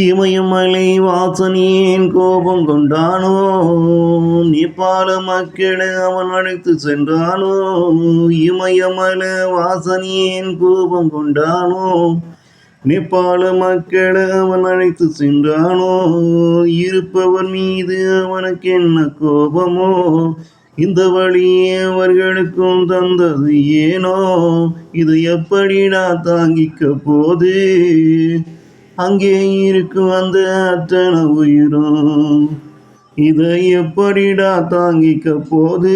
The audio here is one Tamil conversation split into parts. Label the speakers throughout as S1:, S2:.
S1: இமயமலை வாசனியேன் கோபம் கொண்டானோ, நேபாள மக்களை அவன் அழைத்து சென்றானோ. இமயமல வாசனியேன் கோபம் கொண்டானோ, நேபாள மக்களை அவன் அழைத்து சென்றானோ. இருப்பவர் மீது அவனுக்கு என்ன கோபமோ, இந்த வழியே அவர்களுக்கும் தந்தது ஏனோ. இது எப்படிடா தாங்கிக்க போது, அங்கே இருக்கும் அந்த அத்தனை உயிரும். இதை எப்படிடா தாங்கிக்க போது,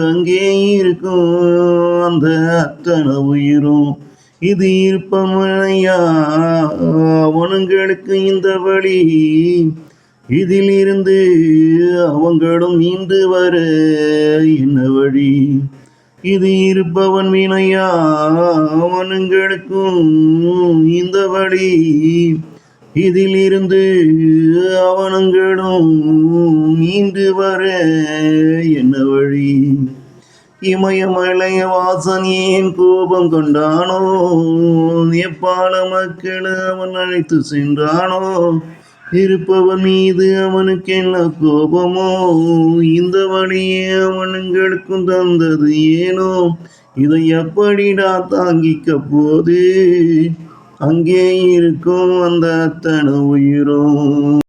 S1: அங்கே இருக்கும் அந்த அத்தனை உயிரும். இது இருப்பமையா அவனுங்களுக்கு இந்த வழி, இதில் இருந்து அவங்களும் மீண்டு வர என்ன வழி. இது இருப்பவன் வினையா அவனுங்களுக்கும் இந்த வழி, இதில் இருந்து அவனுங்களும் மீண்டு வர என்ன வழி. இமயமலை வாசன் ஏன் கோபம் கொண்டானோ, நேபாள மக்களை அவன் அழைத்து சென்றானோ. இருப்பவன் மீது அவனுக்கு என்ன கோபமோ, இந்த வழியே அவனுங்களுக்கும் தந்தது ஏனோ. இதை எப்படிடா தாங்கிக்க போது, அங்கே இருக்கும் அந்த அத்தனை உயிரும்.